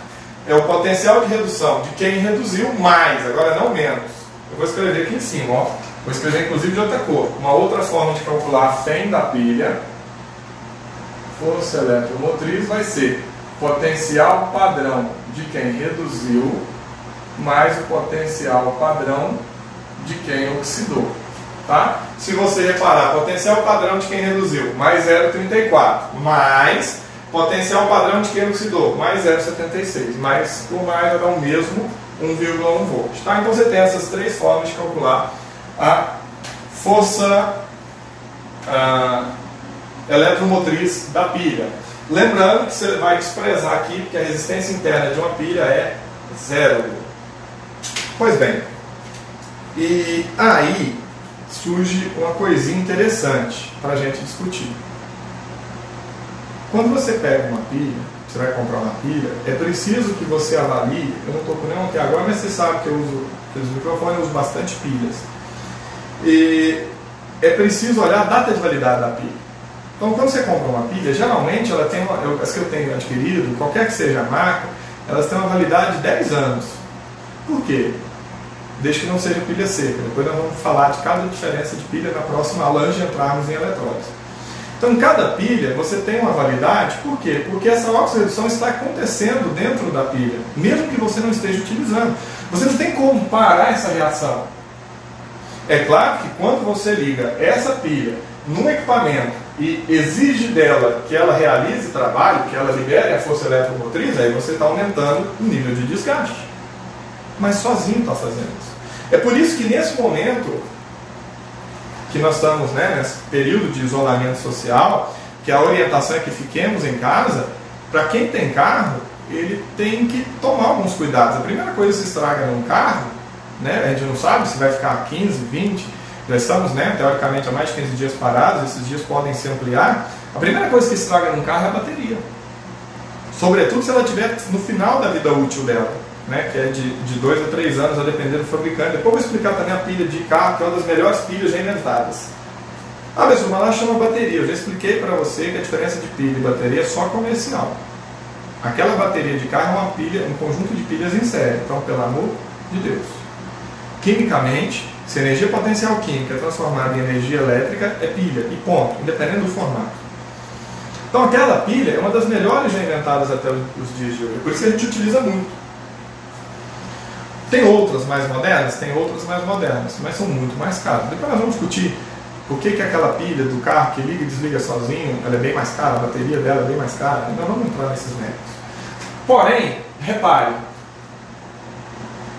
É o potencial de redução de quem reduziu mais, agora não menos. Eu vou escrever aqui em cima, ó. Vou escrever inclusive de outra cor. Uma outra forma de calcular a FEM da pilha, força eletromotriz, vai ser potencial padrão de quem reduziu mais o potencial padrão de quem oxidou. Tá? Se você reparar, potencial padrão de quem reduziu, mais 0,34, mais potencial padrão de quem oxidou, mais 0,76, mais o mais vai dar o mesmo 1,1 volt. Tá? Então você tem essas três formas de calcular a força eletromotriz da pilha. Lembrando que você vai desprezar aqui, porque a resistência interna de uma pilha é zero. Pois bem, e aí surge uma coisinha interessante para a gente discutir. Quando você pega uma pilha, você vai comprar uma pilha, é preciso que você avalie, eu não estou com nenhum aqui agora, mas você sabe que eu uso aqueles microfones, eu uso bastante pilhas. E é preciso olhar a data de validade da pilha. Então, quando você compra uma pilha, geralmente ela tem as que eu tenho adquirido, qualquer que seja a marca, elas têm uma validade de 10 anos. Por quê? Desde que não seja pilha seca. Depois nós vamos falar de cada diferença de pilha na próxima aula antes de entrarmos em eletrólise. Então, em cada pilha você tem uma validade, por quê? Porque essa oxirredução está acontecendo dentro da pilha, mesmo que você não esteja utilizando. Você não tem como parar essa reação. É claro que quando você liga essa pilha num equipamento e exige dela que ela realize trabalho, que ela libere a força eletromotriz, aí você está aumentando o nível de desgaste. Mas sozinho está fazendo isso. É por isso que nesse momento que nós estamos, nesse período de isolamento social, que a orientação é que fiquemos em casa, para quem tem carro, ele tem que tomar alguns cuidados. A primeira coisa que se estraga num carro, a gente não sabe se vai ficar 15, 20, já estamos, teoricamente, há mais de 15 dias parados, esses dias podem se ampliar. A primeira coisa que estraga num carro é a bateria. Sobretudo se ela estiver no final da vida útil dela, que é de 2 a 3 anos, a depender do fabricante. Depois eu vou explicar também a pilha de carro, que é uma das melhores pilhas já inventadas. Mas lá chama bateria. Eu já expliquei para você que a diferença de pilha e bateria é só comercial. Aquela bateria de carro é uma pilha, um conjunto de pilhas em série. Então, pelo amor de Deus. Quimicamente, se a energia potencial química é transformada em energia elétrica, é pilha, e ponto, independente do formato. Então aquela pilha é uma das melhores já inventadas até os dias de hoje, por isso que a gente utiliza muito. Tem outras mais modernas? Tem outras mais modernas, mas são muito mais caras. Depois nós vamos discutir por que aquela pilha do carro que liga e desliga sozinho, ela é bem mais cara, a bateria dela é bem mais cara, então vamos entrar nesses méritos. Porém, repare,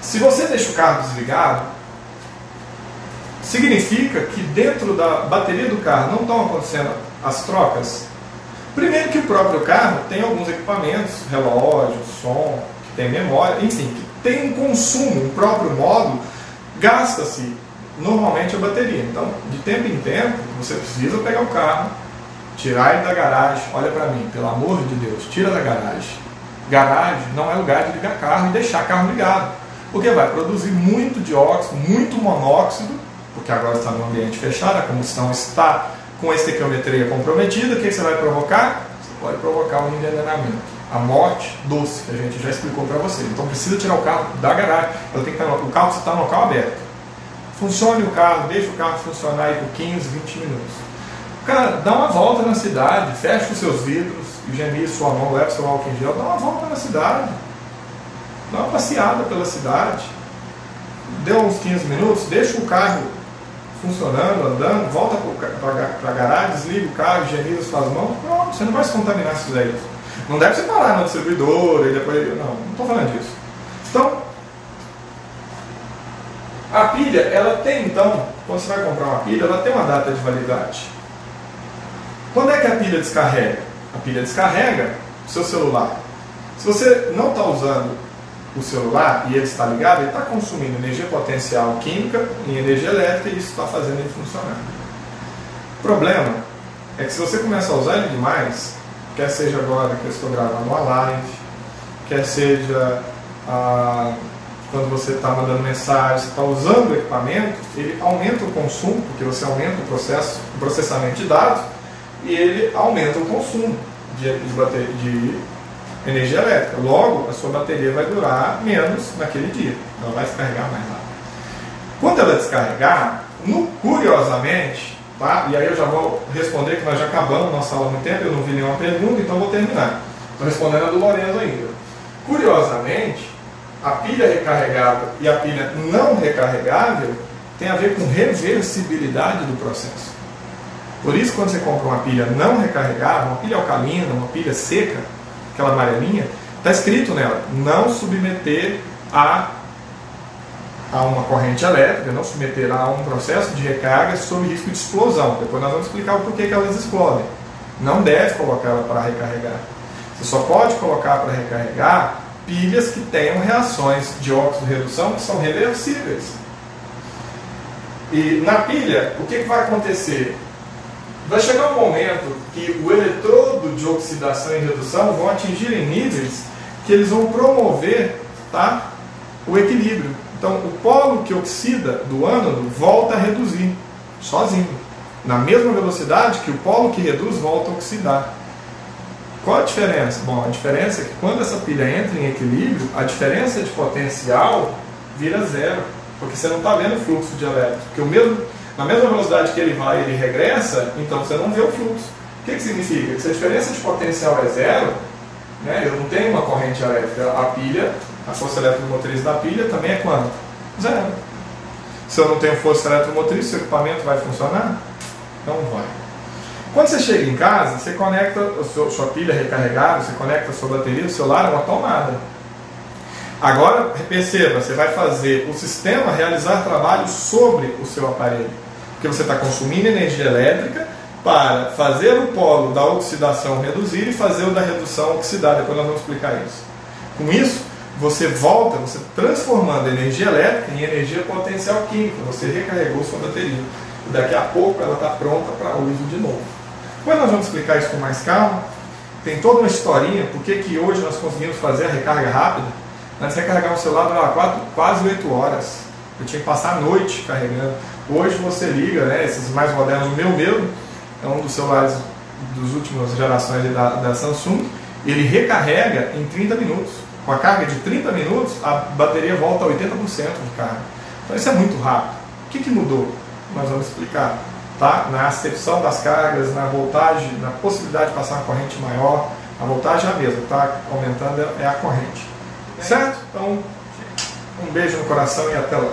se você deixa o carro desligado, significa que dentro da bateria do carro não estão acontecendo as trocas. Primeiro que o próprio carro tem alguns equipamentos, relógio, som, que tem memória, enfim, que tem um consumo, o próprio módulo, gasta-se normalmente a bateria. Então, de tempo em tempo, você precisa pegar o carro, tirar ele da garagem. Olha para mim, pelo amor de Deus, tira da garagem. Garagem não é lugar de ligar carro e deixar carro ligado, porque vai produzir muito dióxido, muito monóxido, porque agora está no ambiente fechado, a combustão está com a estequiometria comprometida. O que você vai provocar? Você pode provocar um envenenamento, a morte doce, que a gente já explicou para você. Então precisa tirar o carro da garagem, ela tem que estar, o carro precisa estar no local aberto. Funcione o carro, deixe o carro funcionar aí por 15, 20 minutos. Cara, dá uma volta na cidade, fecha os seus vidros, higienize sua mão, leve seu álcool em gel, dá uma volta na cidade, dá uma passeada pela cidade, deu uns 15 minutos, deixa o carro funcionando, andando, volta para a garagem, desliga o carro, higieniza suas mãos, pronto, você não vai se contaminar se fizer isso. Não deve você parar na distribuidora e depois. Não estou falando disso. Então, a pilha, ela tem então, quando você vai comprar uma pilha, ela tem uma data de validade. Quando é que a pilha descarrega? A pilha descarrega o seu celular. Se você não está usando o celular e ele está ligado, ele está consumindo energia potencial química e energia elétrica e isso está fazendo ele funcionar. O problema é que se você começa a usar ele demais, quer seja agora que eu estou gravando uma live, quer seja quando você está mandando mensagem, você está usando o equipamento, ele aumenta o consumo, porque você aumenta o processamento de dados, e ele aumenta o consumo de energia elétrica. Logo, a sua bateria vai durar menos naquele dia, ela vai descarregar mais rápido. Quando ela descarregar, curiosamente, tá? E aí eu já vou responder que nós já acabamos nossa aula há muito tempo, eu não vi nenhuma pergunta, então vou terminar. Estou respondendo a do Lorenzo ainda. Curiosamente, a pilha recarregável e a pilha não recarregável tem a ver com reversibilidade do processo. Por isso, quando você compra uma pilha não recarregável, uma pilha alcalina, uma pilha seca, aquela amarelinha, está escrito nela, não submeter a uma corrente elétrica, não submeter a um processo de recarga sob risco de explosão. Depois nós vamos explicar o porquê que elas explodem. Não deve colocar ela para recarregar. Você só pode colocar para recarregar pilhas que tenham reações de óxido de redução que são reversíveis. E na pilha, o que vai acontecer? Vai chegar um momento que o eletrodo de oxidação e redução vão atingir em níveis que eles vão promover, tá, o equilíbrio. Então, o polo que oxida do ânodo volta a reduzir, sozinho, na mesma velocidade que o polo que reduz volta a oxidar. Qual a diferença? Bom, a diferença é que quando essa pilha entra em equilíbrio, a diferença de potencial vira zero, porque você não está vendo fluxo de elétrons. Porque na mesma velocidade que ele vai, ele regressa, então você não vê o fluxo. O que significa? Que se a diferença de potencial é zero, né, eu não tenho uma corrente elétrica, a pilha, a força eletromotriz da pilha também é quanto? Zero. Se eu não tenho força eletromotriz, seu equipamento vai funcionar? Não vai. Quando você chega em casa, você conecta sua pilha recarregável, você conecta a sua bateria, o celular é uma tomada. Agora, perceba, você vai fazer o sistema realizar trabalho sobre o seu aparelho. Porque você está consumindo energia elétrica para fazer o polo da oxidação reduzir e fazer o da redução oxidar. Depois nós vamos explicar isso. Com isso, você volta, você transformando energia elétrica em energia potencial química. Você recarregou sua bateria. E daqui a pouco ela está pronta para uso de novo. Depois nós vamos explicar isso com mais calma. Tem toda uma historinha, por que hoje nós conseguimos fazer a recarga rápida. Antes de recarregar um celular durava quase 8 horas. Eu tinha que passar a noite carregando. Hoje você liga, né, esses mais modernos, o meu mesmo, é um dos celulares das últimas gerações da Samsung, ele recarrega em 30 minutos. Com a carga de 30 minutos, a bateria volta a 80% de carga. Então isso é muito rápido. O que mudou? Nós vamos explicar. Tá? Na acepção das cargas, na voltagem, na possibilidade de passar uma corrente maior, a voltagem é a mesma, está aumentando é a corrente. Certo? Então, um beijo no coração e até lá.